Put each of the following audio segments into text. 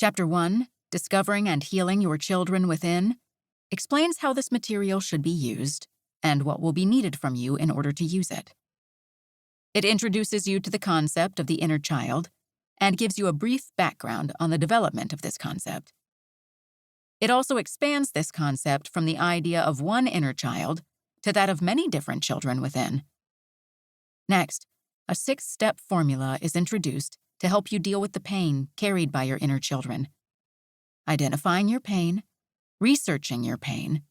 Chapter 1, Discovering and Healing Your Children Within, explains how this material should be used and what will be needed from you in order to use it. It introduces you to the concept of the inner child and gives you a brief background on the development of this concept. It also expands this concept from the idea of one inner child to that of many different children within. Next, a 6-step formula is introduced to help you deal with the pain carried by your inner children. Identifying your pain, researching your pain,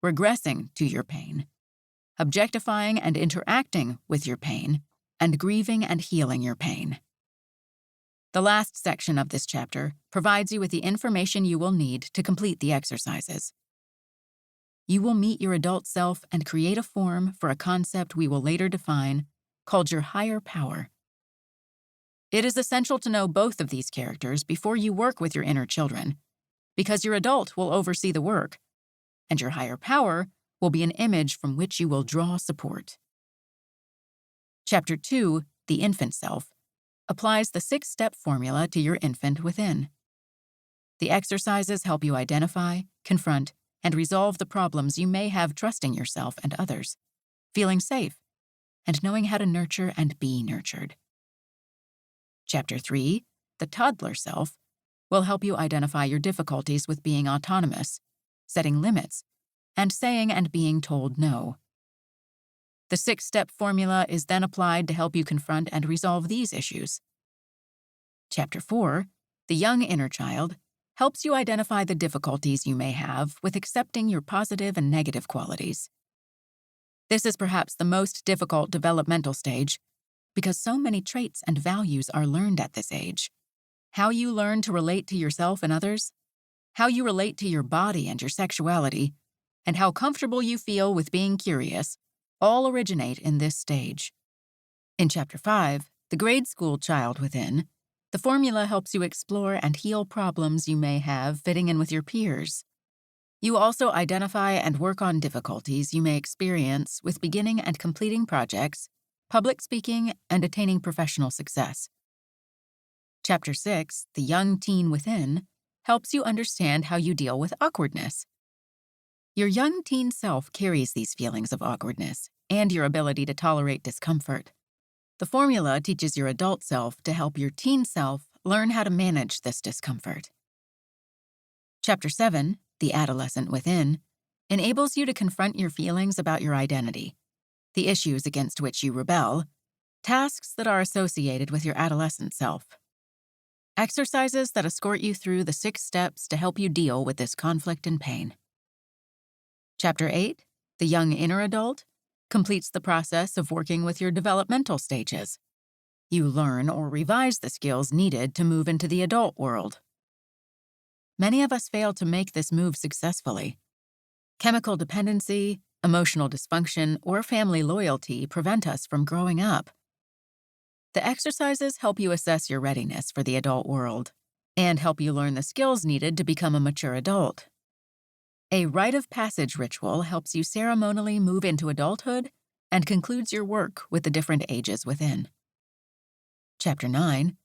regressing to your pain, objectifying and interacting with your pain, and grieving and healing your pain. The last section of this chapter provides you with the information you will need to complete the exercises. You will meet your adult self and create a form for a concept we will later define called your higher power. It is essential to know both of these characters before you work with your inner children, because your adult will oversee the work, and your higher power will be an image from which you will draw support. Chapter 2, The Infant Self, applies the 6-step formula to your infant within. The exercises help you identify, confront, and resolve the problems you may have trusting yourself and others, feeling safe, and knowing how to nurture and be nurtured. Chapter 3, The Toddler Self, will help you identify your difficulties with being autonomous, setting limits, and saying and being told no. The 6-step formula is then applied to help you confront and resolve these issues. Chapter 4, The Young Inner Child, helps you identify the difficulties you may have with accepting your positive and negative qualities. This is perhaps the most difficult developmental stage because so many traits and values are learned at this age. How you learn to relate to yourself and others, how you relate to your body and your sexuality, and how comfortable you feel with being curious all originate in this stage. In Chapter 5, The Grade School Child Within, the formula helps you explore and heal problems you may have fitting in with your peers. You also identify and work on difficulties you may experience with beginning and completing projects, public speaking, and attaining professional success. Chapter 6, The Young Teen Within, helps you understand how you deal with awkwardness. Your young teen self carries these feelings of awkwardness and your ability to tolerate discomfort. The formula teaches your adult self to help your teen self learn how to manage this discomfort. Chapter 7, The Adolescent Within, enables you to confront your feelings about your identity, the issues against which you rebel, tasks that are associated with your adolescent self. Exercises that escort you through the 6 steps to help you deal with this conflict and pain. Chapter 8, The Young Inner Adult, completes the process of working with your developmental stages. You learn or revise the skills needed to move into the adult world. Many of us fail to make this move successfully. Chemical dependency, emotional dysfunction, or family loyalty prevent us from growing up. The exercises help you assess your readiness for the adult world and help you learn the skills needed to become a mature adult. A rite of passage ritual helps you ceremonially move into adulthood and concludes your work with the different ages within. Chapter 9,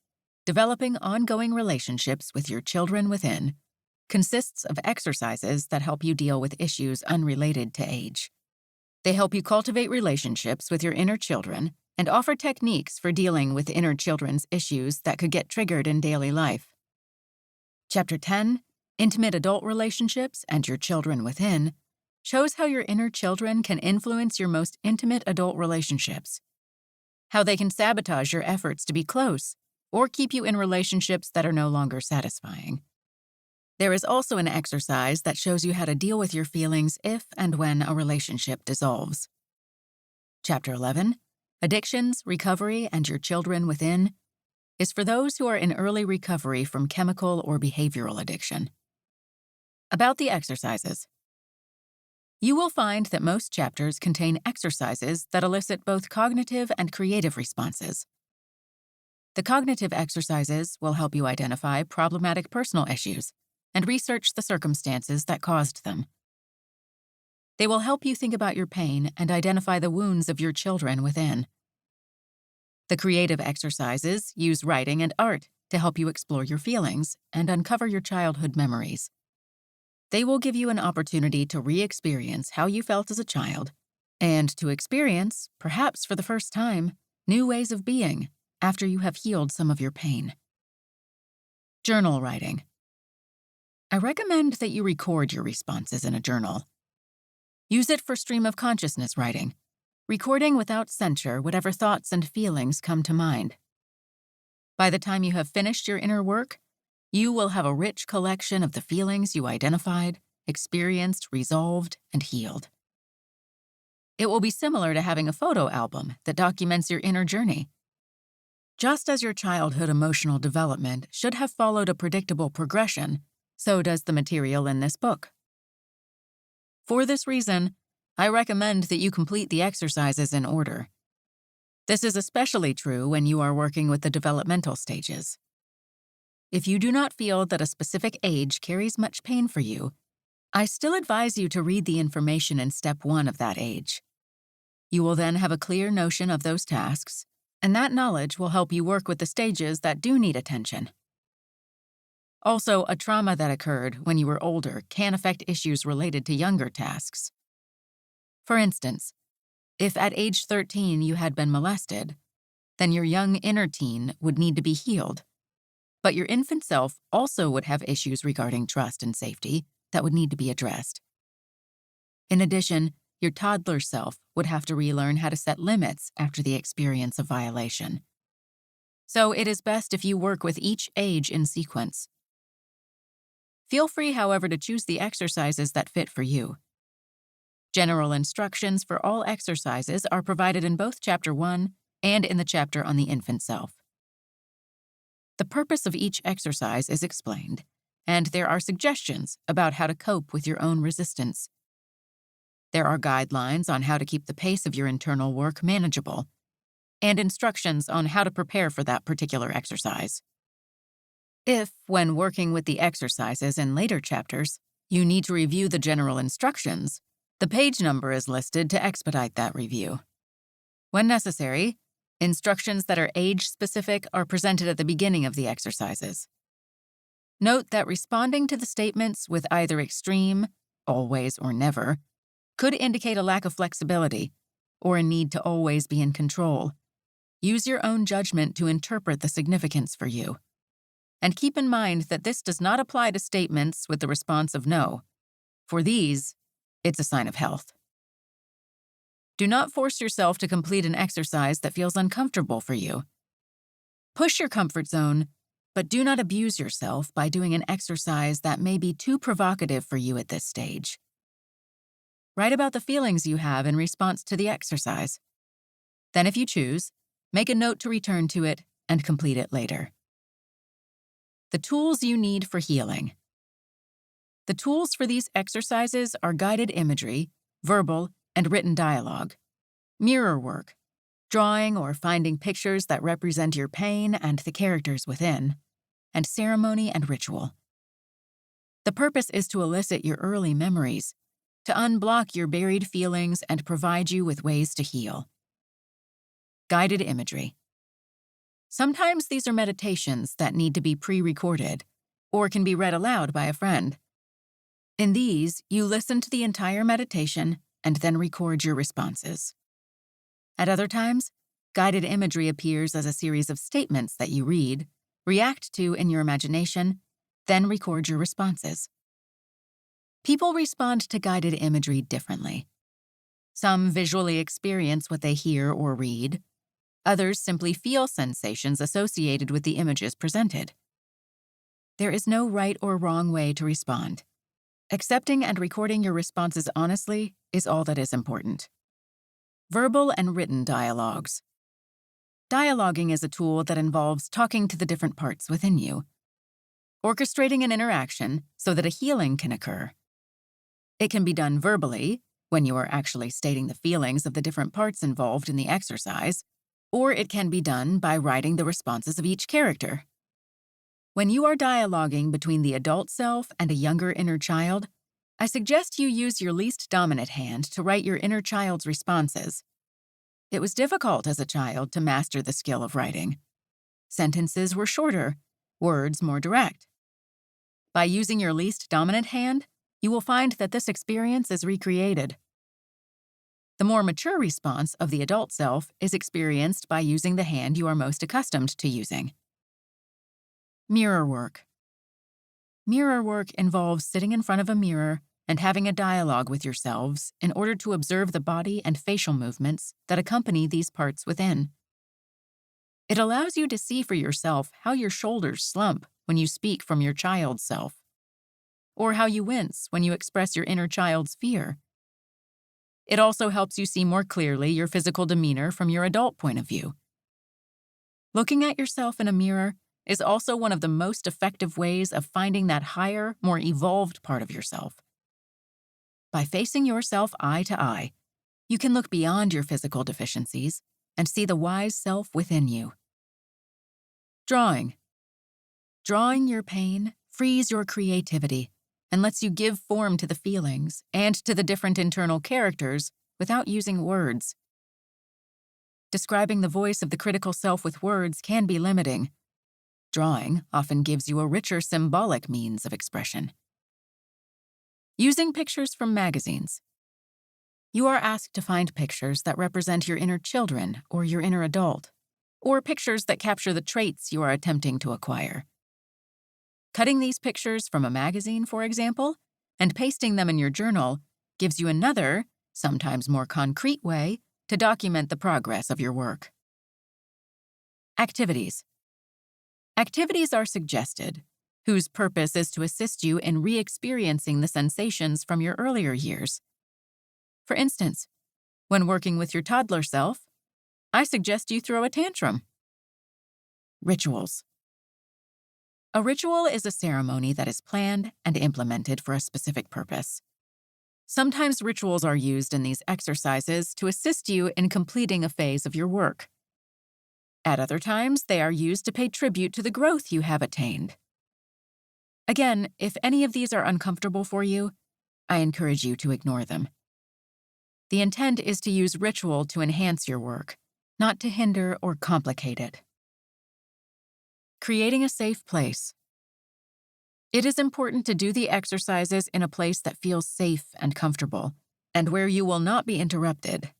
Developing Ongoing Relationships with Your Children Within, consists of exercises that help you deal with issues unrelated to age. They help you cultivate relationships with your inner children and offer techniques for dealing with inner children's issues that could get triggered in daily life. Chapter 10, Intimate Adult Relationships and Your Children Within, shows how your inner children can influence your most intimate adult relationships, how they can sabotage your efforts to be close or keep you in relationships that are no longer satisfying. There is also an exercise that shows you how to deal with your feelings if and when a relationship dissolves. Chapter 11, Addictions, Recovery, and Your Children Within, is for those who are in early recovery from chemical or behavioral addiction. About the exercises. You will find that most chapters contain exercises that elicit both cognitive and creative responses. The cognitive exercises will help you identify problematic personal issues and research the circumstances that caused them. They will help you think about your pain and identify the wounds of your children within. The creative exercises use writing and art to help you explore your feelings and uncover your childhood memories. They will give you an opportunity to re-experience how you felt as a child and to experience, perhaps for the first time, new ways of being after you have healed some of your pain. Journal writing. I recommend that you record your responses in a journal. Use it for stream of consciousness writing, recording without censure whatever thoughts and feelings come to mind. By the time you have finished your inner work, you will have a rich collection of the feelings you identified, experienced, resolved, and healed. It will be similar to having a photo album that documents your inner journey. Just as your childhood emotional development should have followed a predictable progression, so does the material in this book. For this reason, I recommend that you complete the exercises in order. This is especially true when you are working with the developmental stages. If you do not feel that a specific age carries much pain for you, I still advise you to read the information in step 1 of that age. You will then have a clear notion of those tasks, and that knowledge will help you work with the stages that do need attention. Also, a trauma that occurred when you were older can affect issues related to younger tasks. For instance, if at age 13 you had been molested, then your young inner teen would need to be healed. But your infant self also would have issues regarding trust and safety that would need to be addressed. In addition, your toddler self would have to relearn how to set limits after the experience of violation. So it is best if you work with each age in sequence. Feel free, however, to choose the exercises that fit for you. General instructions for all exercises are provided in both Chapter 1 and in the chapter on the infant self. The purpose of each exercise is explained, and there are suggestions about how to cope with your own resistance. There are guidelines on how to keep the pace of your internal work manageable, and instructions on how to prepare for that particular exercise. If, when working with the exercises in later chapters, you need to review the general instructions, the page number is listed to expedite that review. When necessary, instructions that are age-specific are presented at the beginning of the exercises. Note that responding to the statements with either extreme, always or never, could indicate a lack of flexibility or a need to always be in control. Use your own judgment to interpret the significance for you. And keep in mind that this does not apply to statements with the response of no. For these, it's a sign of health. Do not force yourself to complete an exercise that feels uncomfortable for you. Push your comfort zone, but do not abuse yourself by doing an exercise that may be too provocative for you at this stage. Write about the feelings you have in response to the exercise. Then, if you choose, make a note to return to it and complete it later. The tools you need for healing. The tools for these exercises are guided imagery, verbal and written dialogue, mirror work, drawing or finding pictures that represent your pain and the characters within, and ceremony and ritual. The purpose is to elicit your early memories, to unblock your buried feelings and provide you with ways to heal. Guided imagery. Sometimes these are meditations that need to be pre-recorded or can be read aloud by a friend. In these, you listen to the entire meditation and then record your responses. At other times, guided imagery appears as a series of statements that you read, react to in your imagination, then record your responses. People respond to guided imagery differently. Some visually experience what they hear or read. Others simply feel sensations associated with the images presented. There is no right or wrong way to respond. Accepting and recording your responses honestly is all that is important. Verbal and written dialogues. Dialoguing is a tool that involves talking to the different parts within you, orchestrating an interaction so that a healing can occur. It can be done verbally, when you are actually stating the feelings of the different parts involved in the exercise, or it can be done by writing the responses of each character. When you are dialoguing between the adult self and a younger inner child, I suggest you use your least dominant hand to write your inner child's responses. It was difficult as a child to master the skill of writing. Sentences were shorter, words more direct. By using your least dominant hand, you will find that this experience is recreated. The more mature response of the adult self is experienced by using the hand you are most accustomed to using. Mirror work. Mirror work involves sitting in front of a mirror and having a dialogue with yourselves in order to observe the body and facial movements that accompany these parts within. It allows you to see for yourself how your shoulders slump when you speak from your child self, or how you wince when you express your inner child's fear. It also helps you see more clearly your physical demeanor from your adult point of view. Looking at yourself in a mirror is also one of the most effective ways of finding that higher, more evolved part of yourself. By facing yourself eye to eye, you can look beyond your physical deficiencies and see the wise self within you. Drawing. Drawing your pain frees your creativity and lets you give form to the feelings and to the different internal characters without using words. Describing the voice of the critical self with words can be limiting. Drawing often gives you a richer symbolic means of expression. Using pictures from magazines. You are asked to find pictures that represent your inner children or your inner adult, or pictures that capture the traits you are attempting to acquire. Cutting these pictures from a magazine, for example, and pasting them in your journal gives you another, sometimes more concrete way to document the progress of your work. Activities. Activities are suggested, whose purpose is to assist you in re-experiencing the sensations from your earlier years. For instance, when working with your toddler self, I suggest you throw a tantrum. Rituals. A ritual is a ceremony that is planned and implemented for a specific purpose. Sometimes rituals are used in these exercises to assist you in completing a phase of your work. At other times, they are used to pay tribute to the growth you have attained. Again, if any of these are uncomfortable for you, I encourage you to ignore them. The intent is to use ritual to enhance your work, not to hinder or complicate it. Creating a safe place. It is important to do the exercises in a place that feels safe and comfortable, and where you will not be interrupted.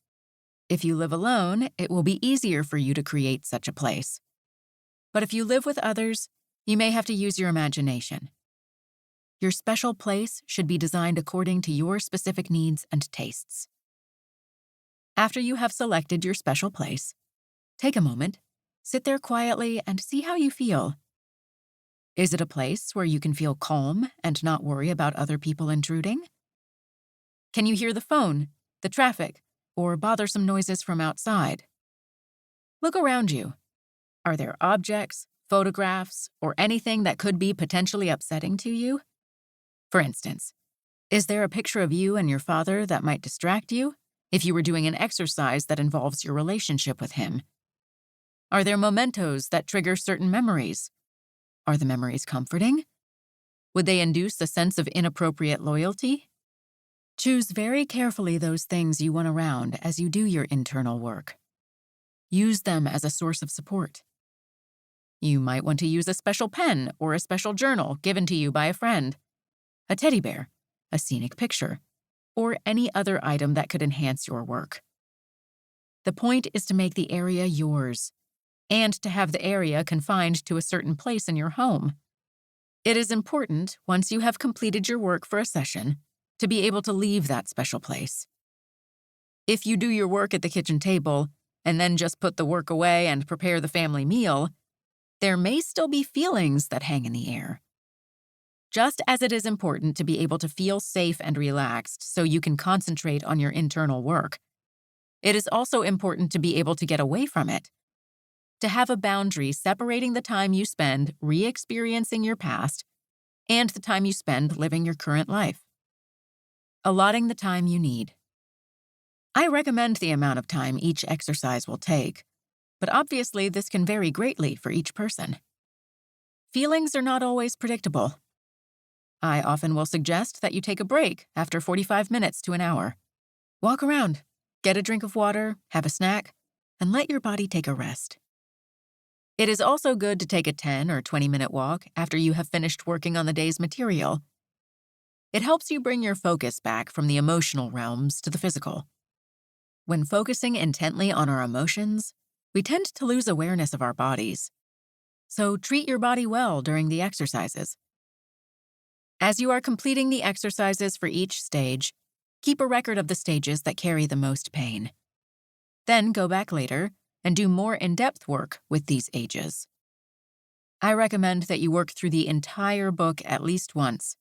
If you live alone, it will be easier for you to create such a place. But if you live with others, you may have to use your imagination. Your special place should be designed according to your specific needs and tastes. After you have selected your special place, take a moment, sit there quietly, and see how you feel. Is it a place where you can feel calm and not worry about other people intruding? Can you hear the phone, the traffic, or bothersome noises from outside? Look around you. Are there objects, photographs, or anything that could be potentially upsetting to you? For instance, is there a picture of you and your father that might distract you if you were doing an exercise that involves your relationship with him? Are there mementos that trigger certain memories? Are the memories comforting? Would they induce a sense of inappropriate loyalty? Choose very carefully those things you want around as you do your internal work. Use them as a source of support. You might want to use a special pen or a special journal given to you by a friend, a teddy bear, a scenic picture, or any other item that could enhance your work. The point is to make the area yours, and to have the area confined to a certain place in your home. It is important, once you have completed your work for a session, to be able to leave that special place. If you do your work at the kitchen table, and then just put the work away and prepare the family meal, there may still be feelings that hang in the air. Just as it is important to be able to feel safe and relaxed so you can concentrate on your internal work, it is also important to be able to get away from it. To have a boundary separating the time you spend re-experiencing your past and the time you spend living your current life. Allotting the time you need. I recommend the amount of time each exercise will take, but obviously this can vary greatly for each person. Feelings are not always predictable. I often will suggest that you take a break after 45 minutes to an hour. Walk around, get a drink of water, have a snack, and let your body take a rest. It is also good to take a 10 or 20-minute walk after you have finished working on the day's material. It helps you bring your focus back from the emotional realms to the physical. When focusing intently on our emotions, we tend to lose awareness of our bodies. So treat your body well during the exercises. As you are completing the exercises for each stage, keep a record of the stages that carry the most pain. Then go back later and do more in-depth work with these ages. I recommend that you work through the entire book at least once.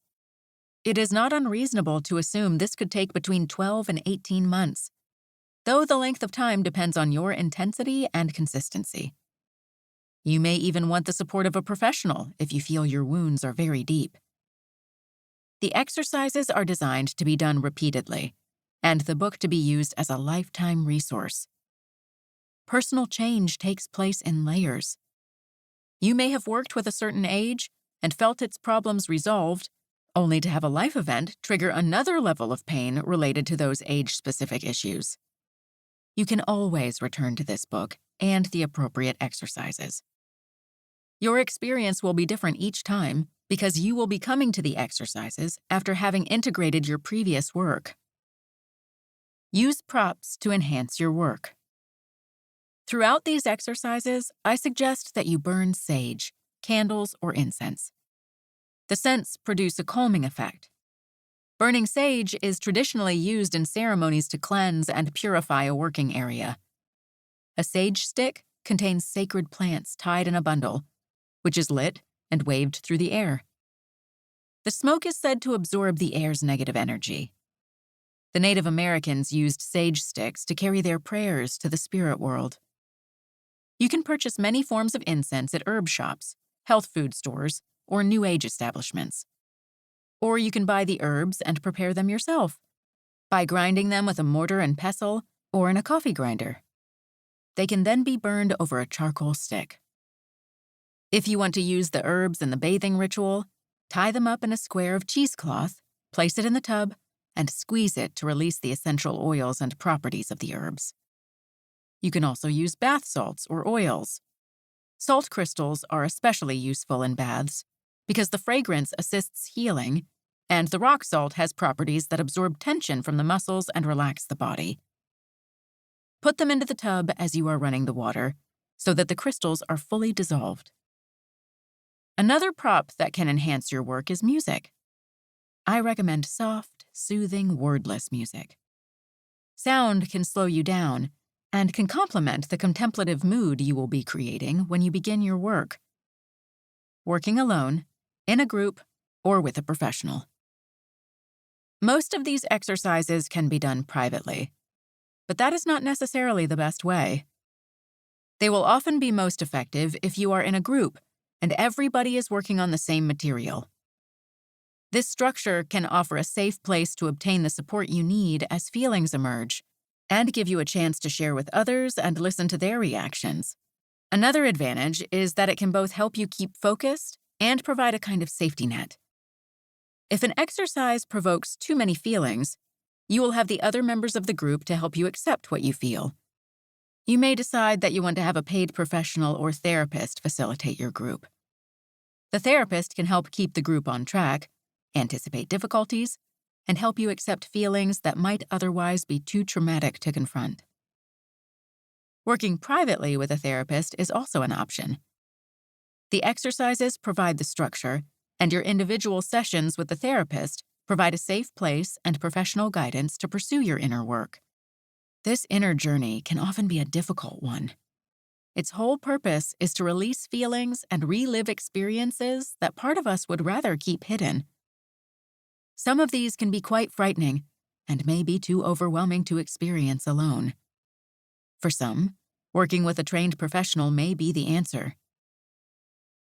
It is not unreasonable to assume this could take between 12 and 18 months, though the length of time depends on your intensity and consistency. You may even want the support of a professional if you feel your wounds are very deep. The exercises are designed to be done repeatedly, and the book to be used as a lifetime resource. Personal change takes place in layers. You may have worked with a certain age and felt its problems resolved, only to have a life event trigger another level of pain related to those age-specific issues. You can always return to this book and the appropriate exercises. Your experience will be different each time because you will be coming to the exercises after having integrated your previous work. Use props to enhance your work. Throughout these exercises, I suggest that you burn sage, candles, or incense. The scents produce a calming effect. Burning sage is traditionally used in ceremonies to cleanse and purify a working area. A sage stick contains sacred plants tied in a bundle, which is lit and waved through the air. The smoke is said to absorb the air's negative energy. The Native Americans used sage sticks to carry their prayers to the spirit world. You can purchase many forms of incense at herb shops, health food stores, or New Age establishments. Or you can buy the herbs and prepare them yourself by grinding them with a mortar and pestle or in a coffee grinder. They can then be burned over a charcoal stick. If you want to use the herbs in the bathing ritual, tie them up in a square of cheesecloth, place it in the tub, and squeeze it to release the essential oils and properties of the herbs. You can also use bath salts or oils. Salt crystals are especially useful in baths because the fragrance assists healing, and the rock salt has properties that absorb tension from the muscles and relax the body. Put them into the tub as you are running the water so that the crystals are fully dissolved. Another prop that can enhance your work is music. I recommend soft, soothing, wordless music. Sound can slow you down and can complement the contemplative mood you will be creating when you begin your work. Working alone, in a group, or with a professional. Most of these exercises can be done privately, but that is not necessarily the best way. They will often be most effective if you are in a group and everybody is working on the same material. This structure can offer a safe place to obtain the support you need as feelings emerge, and give you a chance to share with others and listen to their reactions. Another advantage is that it can both help you keep focused and provide a kind of safety net. If an exercise provokes too many feelings, you will have the other members of the group to help you accept what you feel. You may decide that you want to have a paid professional or therapist facilitate your group. The therapist can help keep the group on track, anticipate difficulties, and help you accept feelings that might otherwise be too traumatic to confront. Working privately with a therapist is also an option. The exercises provide the structure, and your individual sessions with the therapist provide a safe place and professional guidance to pursue your inner work. This inner journey can often be a difficult one. Its whole purpose is to release feelings and relive experiences that part of us would rather keep hidden. Some of these can be quite frightening and may be too overwhelming to experience alone. For some, working with a trained professional may be the answer.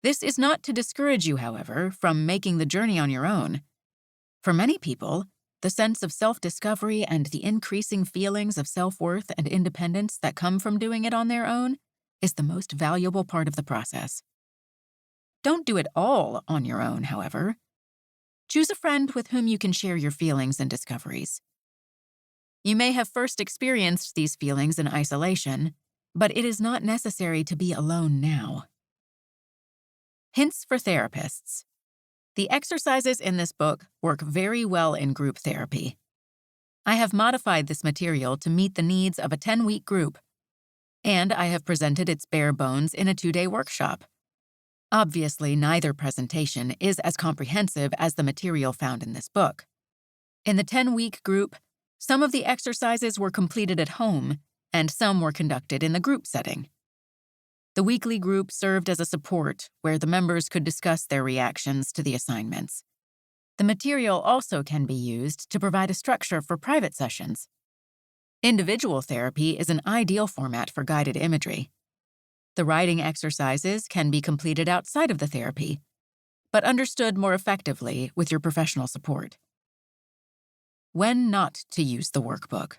This is not to discourage you, however, from making the journey on your own. For many people, the sense of self-discovery and the increasing feelings of self-worth and independence that come from doing it on their own is the most valuable part of the process. Don't do it all on your own, however. Choose a friend with whom you can share your feelings and discoveries. You may have first experienced these feelings in isolation, but it is not necessary to be alone now. Hints for therapists. The exercises in this book work very well in group therapy. I have modified this material to meet the needs of a 10-week group, and I have presented its bare bones in a 2-day workshop. Obviously, neither presentation is as comprehensive as the material found in this book. In the 10-week group, some of the exercises were completed at home, and some were conducted in the group setting. The weekly group served as a support where the members could discuss their reactions to the assignments. The material also can be used to provide a structure for private sessions. Individual therapy is an ideal format for guided imagery. The writing exercises can be completed outside of the therapy, but understood more effectively with your professional support. When not to use the workbook.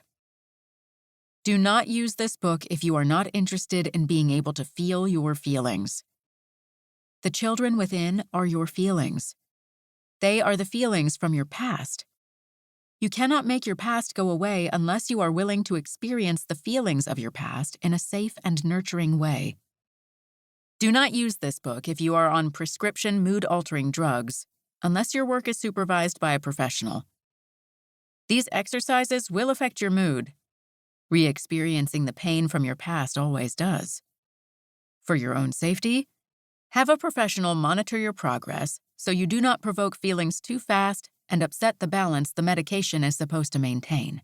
Do not use this book if you are not interested in being able to feel your feelings. The children within are your feelings. They are the feelings from your past. You cannot make your past go away unless you are willing to experience the feelings of your past in a safe and nurturing way. Do not use this book if you are on prescription mood-altering drugs, unless your work is supervised by a professional. These exercises will affect your mood. Re-experiencing the pain from your past always does. For your own safety, have a professional monitor your progress so you do not provoke feelings too fast and upset the balance the medication is supposed to maintain.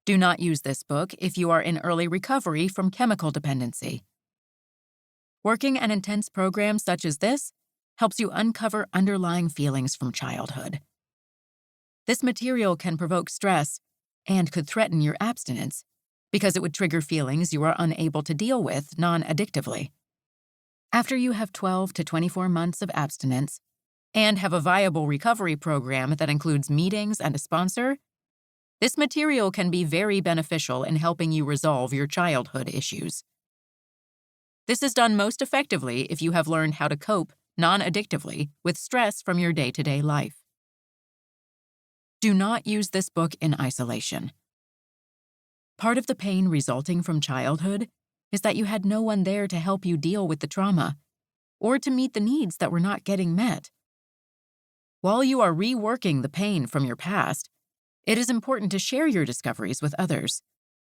Do not use this book if you are in early recovery from chemical dependency. Working an intense program such as this helps you uncover underlying feelings from childhood. This material can provoke stress and could threaten your abstinence because it would trigger feelings you are unable to deal with non-addictively. After you have 12 to 24 months of abstinence and have a viable recovery program that includes meetings and a sponsor, this material can be very beneficial in helping you resolve your childhood issues. This is done most effectively if you have learned how to cope non-addictively with stress from your day-to-day life. Do not use this book in isolation. Part of the pain resulting from childhood is that you had no one there to help you deal with the trauma or to meet the needs that were not getting met. While you are reworking the pain from your past, it is important to share your discoveries with others.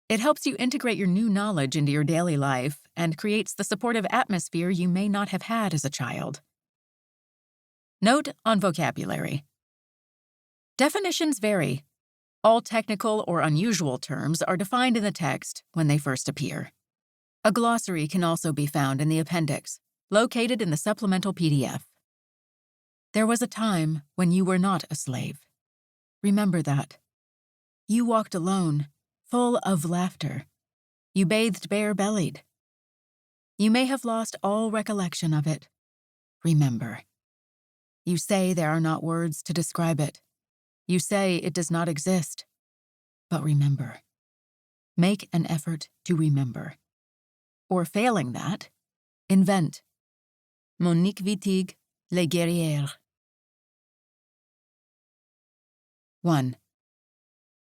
It helps you integrate your new knowledge into your daily life and creates the supportive atmosphere you may not have had as a child. Note on vocabulary. Definitions vary. All technical or unusual terms are defined in the text when they first appear. A glossary can also be found in the appendix, located in the supplemental PDF. There was a time when you were not a slave. Remember that. You walked alone, full of laughter. You bathed bare-bellied. You may have lost all recollection of it. Remember. You say there are not words to describe it. You say it does not exist. But remember. Make an effort to remember. Or failing that, invent. Monique Wittig, Les Guerrières. 1.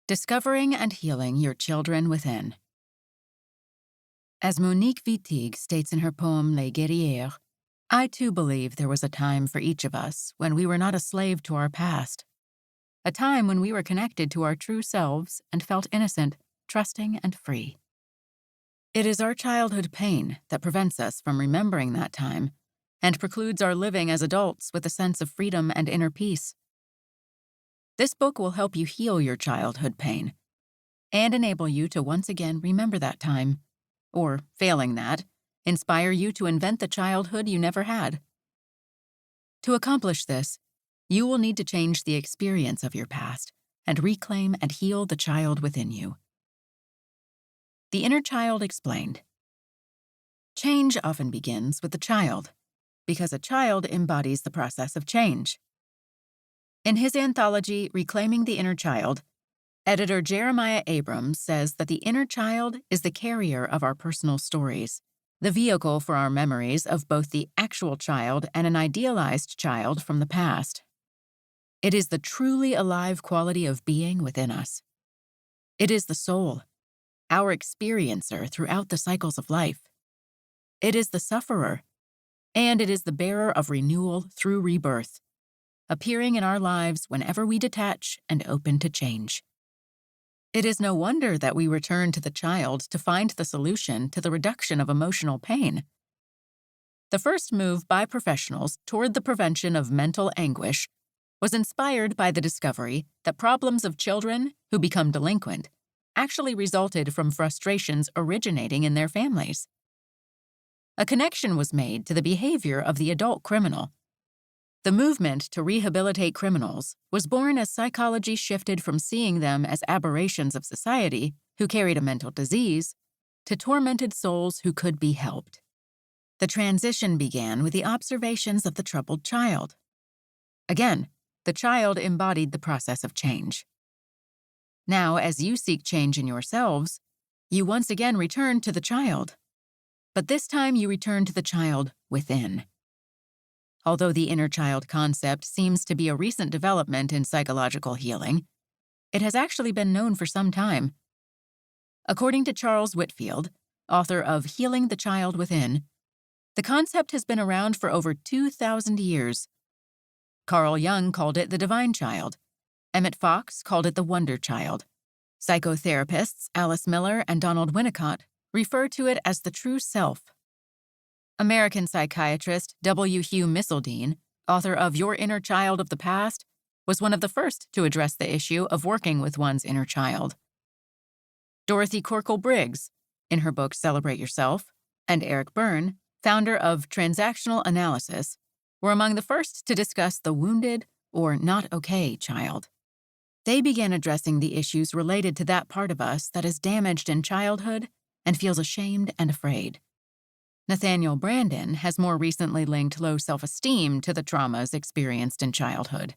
Discovering and healing your children within. As Monique Wittig states in her poem Les Guerrières, I too believe there was a time for each of us when we were not a slave to our past. A time when we were connected to our true selves and felt innocent, trusting, and free. It is our childhood pain that prevents us from remembering that time and precludes our living as adults with a sense of freedom and inner peace. This book will help you heal your childhood pain and enable you to once again remember that time, or, failing that, inspire you to invent the childhood you never had. To accomplish this, you will need to change the experience of your past and reclaim and heal the child within you. The Inner Child explained. Change often begins with the child, because a child embodies the process of change. In his anthology, Reclaiming the Inner Child, editor Jeremiah Abrams says that the inner child is the carrier of our personal stories, the vehicle for our memories of both the actual child and an idealized child from the past. It is the truly alive quality of being within us. It is the soul, our experiencer throughout the cycles of life. It is the sufferer, and it is the bearer of renewal through rebirth, appearing in our lives whenever we detach and open to change. It is no wonder that we return to the child to find the solution to the reduction of emotional pain. The first move by professionals toward the prevention of mental anguish was inspired by the discovery that problems of children who become delinquent actually resulted from frustrations originating in their families. A connection was made to the behavior of the adult criminal. The movement to rehabilitate criminals was born as psychology shifted from seeing them as aberrations of society who carried a mental disease to tormented souls who could be helped. The transition began with the observations of the troubled child. Again, the child embodied the process of change. Now, as you seek change in yourselves, you once again return to the child. But this time you return to the child within. Although the inner child concept seems to be a recent development in psychological healing, it has actually been known for some time. According to Charles Whitfield, author of Healing the Child Within, the concept has been around for over 2,000 years. Carl Jung called it the divine child. Emmett Fox called it the wonder child. Psychotherapists Alice Miller and Donald Winnicott refer to it as the true self. American psychiatrist W. Hugh Missildine, author of Your Inner Child of the Past, was one of the first to address the issue of working with one's inner child. Dorothy Corkle Briggs, in her book Celebrate Yourself, and Eric Byrne, founder of Transactional Analysis, were among the first to discuss the wounded or not okay child. They began addressing the issues related to that part of us that is damaged in childhood and feels ashamed and afraid. Nathaniel Branden has more recently linked low self-esteem to the traumas experienced in childhood.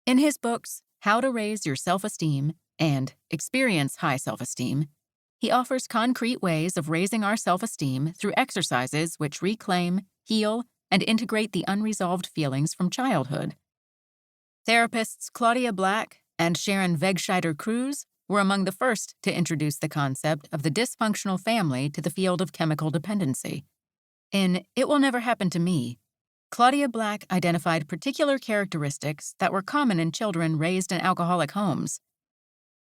In his books, How to Raise Your Self-Esteem and Experience High Self-Esteem, he offers concrete ways of raising our self-esteem through exercises which reclaim, heal, and integrate the unresolved feelings from childhood. Therapists Claudia Black and Sharon Wegscheider-Cruz were among the first to introduce the concept of the dysfunctional family to the field of chemical dependency. In It Will Never Happen to Me, Claudia Black identified particular characteristics that were common in children raised in alcoholic homes.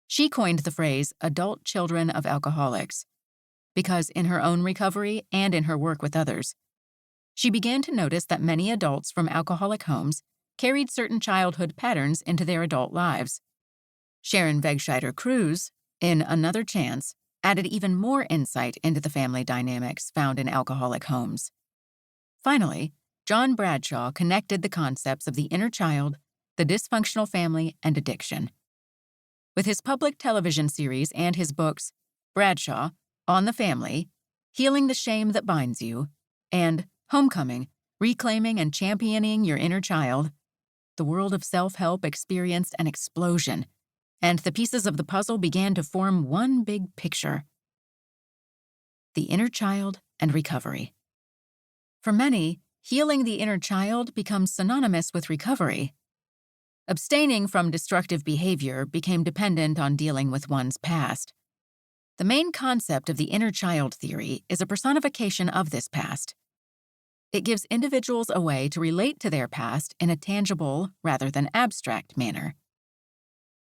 She coined the phrase adult children of alcoholics because in her own recovery and in her work with others, she began to notice that many adults from alcoholic homes carried certain childhood patterns into their adult lives. Sharon Wegscheider-Cruz, in Another Chance, added even more insight into the family dynamics found in alcoholic homes. Finally, John Bradshaw connected the concepts of the inner child, the dysfunctional family, and addiction. With his public television series and his books, Bradshaw, On the Family, Healing the Shame That Binds You, and Homecoming, Reclaiming and Championing Your Inner Child, the world of self-help experienced an explosion, and the pieces of the puzzle began to form one big picture. The inner child and recovery. For many, healing the inner child becomes synonymous with recovery. Abstaining from destructive behavior became dependent on dealing with one's past. The main concept of the inner child theory is a personification of this past. It gives individuals a way to relate to their past in a tangible rather than abstract manner.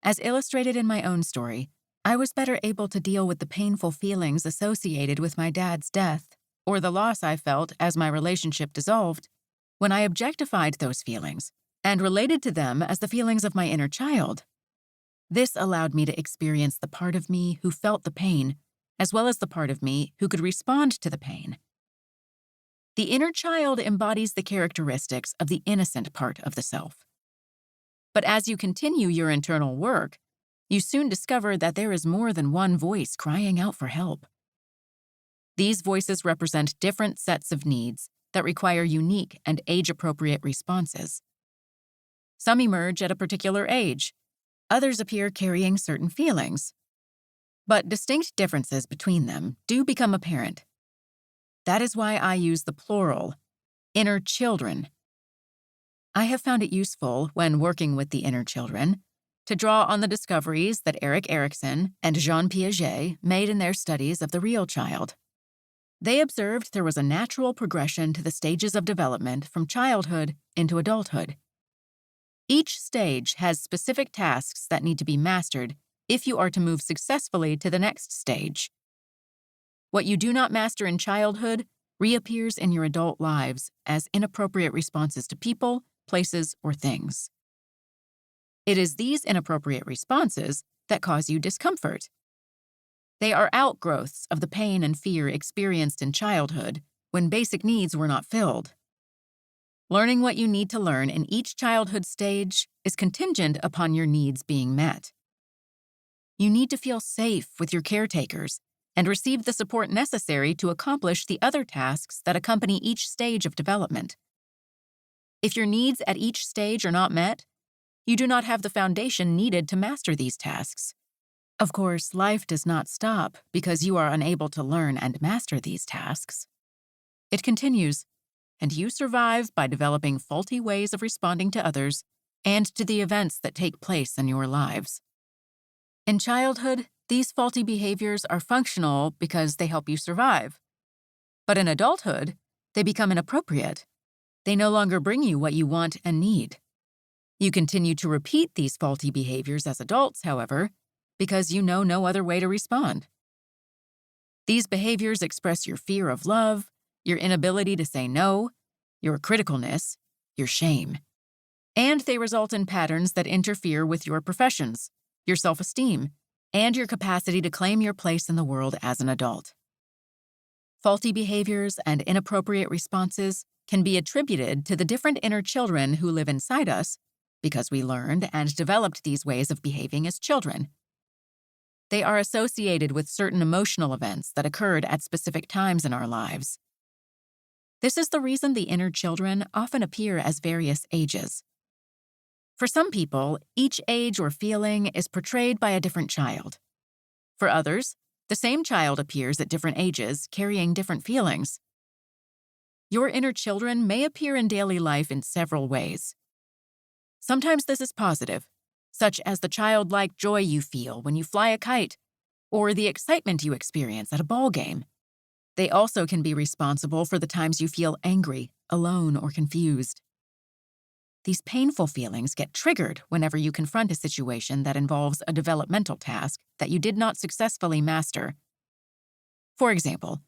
As illustrated in my own story, I was better able to deal with the painful feelings associated with my dad's death, or the loss I felt as my relationship dissolved, when I objectified those feelings and related to them as the feelings of my inner child. This allowed me to experience the part of me who felt the pain, as well as the part of me who could respond to the pain. The inner child embodies the characteristics of the innocent part of the self. But as you continue your internal work, you soon discover that there is more than one voice crying out for help. These voices represent different sets of needs that require unique and age-appropriate responses. Some emerge at a particular age. Others appear carrying certain feelings. But distinct differences between them do become apparent. That is why I use the plural, inner children. I have found it useful, when working with the inner children, to draw on the discoveries that Erik Erikson and Jean Piaget made in their studies of the real child. They observed there was a natural progression to the stages of development from childhood into adulthood. Each stage has specific tasks that need to be mastered if you are to move successfully to the next stage. What you do not master in childhood reappears in your adult lives as inappropriate responses to people, places, or things. It is these inappropriate responses that cause you discomfort. They are outgrowths of the pain and fear experienced in childhood when basic needs were not filled. Learning what you need to learn in each childhood stage is contingent upon your needs being met. You need to feel safe with your caretakers and receive the support necessary to accomplish the other tasks that accompany each stage of development. If your needs at each stage are not met, you do not have the foundation needed to master these tasks. Of course, life does not stop because you are unable to learn and master these tasks. It continues, and you survive by developing faulty ways of responding to others and to the events that take place in your lives. In childhood, these faulty behaviors are functional because they help you survive. But in adulthood, they become inappropriate. They no longer bring you what you want and need. You continue to repeat these faulty behaviors as adults, however, because you know no other way to respond. These behaviors express your fear of love, your inability to say no, your criticalness, your shame. And they result in patterns that interfere with your professions, your self-esteem, and your capacity to claim your place in the world as an adult. Faulty behaviors and inappropriate responses can be attributed to the different inner children who live inside us because we learned and developed these ways of behaving as children. They are associated with certain emotional events that occurred at specific times in our lives. This is the reason the inner children often appear as various ages. For some people, each age or feeling is portrayed by a different child. For others, the same child appears at different ages, carrying different feelings. Your inner children may appear in daily life in several ways. Sometimes this is positive, such as the childlike joy you feel when you fly a kite, or the excitement you experience at a ball game. They also can be responsible for the times you feel angry, alone, or confused. These painful feelings get triggered whenever you confront a situation that involves a developmental task that you did not successfully master. For example,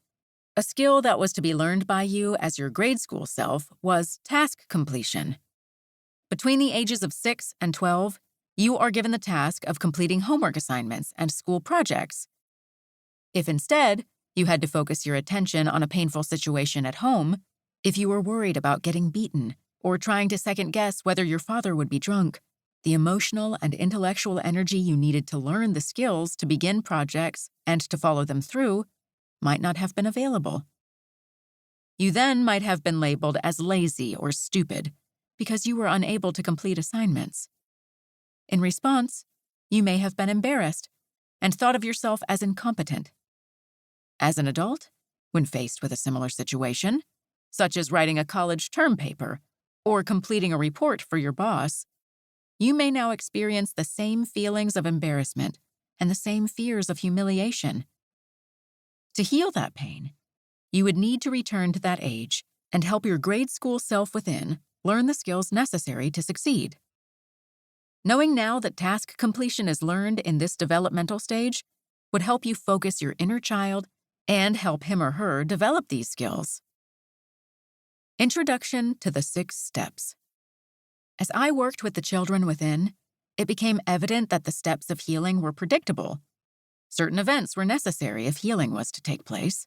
a skill that was to be learned by you as your grade school self was task completion. Between the ages of 6 and 12, you are given the task of completing homework assignments and school projects. If instead, you had to focus your attention on a painful situation at home, if you were worried about getting beaten, or trying to second-guess whether your father would be drunk, the emotional and intellectual energy you needed to learn the skills to begin projects and to follow them through might not have been available. You then might have been labeled as lazy or stupid because you were unable to complete assignments. In response, you may have been embarrassed and thought of yourself as incompetent. As an adult, when faced with a similar situation, such as writing a college term paper or completing a report for your boss, you may now experience the same feelings of embarrassment and the same fears of humiliation. To heal that pain, you would need to return to that age and help your grade school self within learn the skills necessary to succeed. Knowing now that task completion is learned in this developmental stage would help you focus your inner child and help him or her develop these skills. Introduction to the 6 steps. As I worked with the children within, it became evident that the steps of healing were predictable. Certain events were necessary if healing was to take place.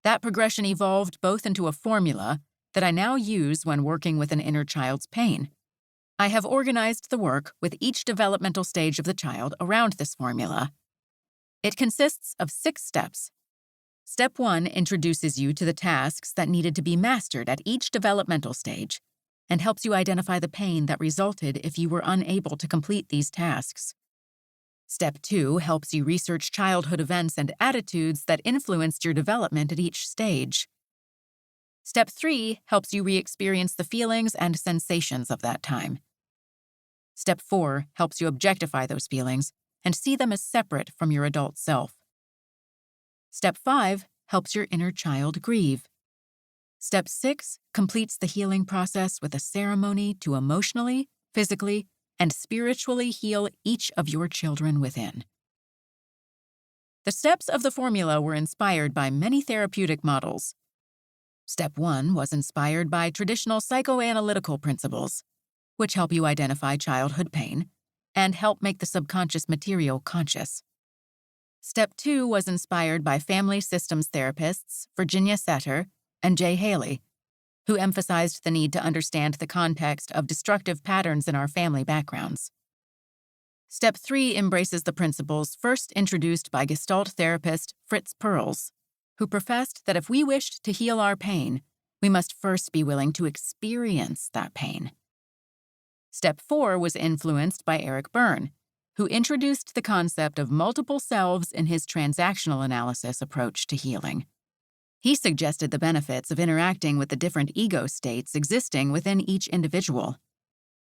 That progression evolved both into a formula that I now use when working with an inner child's pain. I have organized the work with each developmental stage of the child around this formula. It consists of 6 steps. Step 1 introduces you to the tasks that needed to be mastered at each developmental stage and helps you identify the pain that resulted if you were unable to complete these tasks. Step 2 helps you research childhood events and attitudes that influenced your development at each stage. Step 3 helps you re-experience the feelings and sensations of that time. Step 4 helps you objectify those feelings and see them as separate from your adult self. Step 5 helps your inner child grieve. Step 6 completes the healing process with a ceremony to emotionally, physically, and spiritually heal each of your children within. The steps of the formula were inspired by many therapeutic models. Step 1 was inspired by traditional psychoanalytical principles, which help you identify childhood pain and help make the subconscious material conscious. Step 2 was inspired by family systems therapists Virginia Setter and Jay Haley, who emphasized the need to understand the context of destructive patterns in our family backgrounds. Step 3 embraces the principles first introduced by Gestalt therapist Fritz Perls, who professed that if we wished to heal our pain, we must first be willing to experience that pain. Step 4 was influenced by Eric Berne, who introduced the concept of multiple selves in his transactional analysis approach to healing. He suggested the benefits of interacting with the different ego states existing within each individual.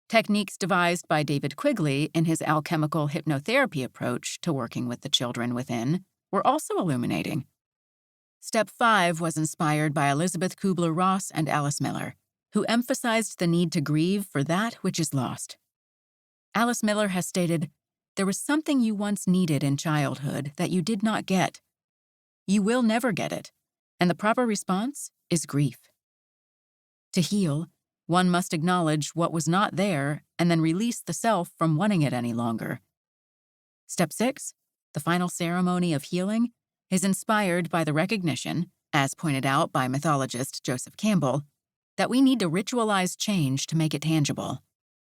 Techniques devised by David Quigley in his alchemical hypnotherapy approach to working with the children within were also illuminating. Step 5 was inspired by Elizabeth Kubler-Ross and Alice Miller, who emphasized the need to grieve for that which is lost. Alice Miller has stated, "There was something you once needed in childhood that you did not get. You will never get it, and the proper response is grief." To heal, one must acknowledge what was not there and then release the self from wanting it any longer. Step 6, the final ceremony of healing, is inspired by the recognition, as pointed out by mythologist Joseph Campbell, that we need to ritualize change to make it tangible.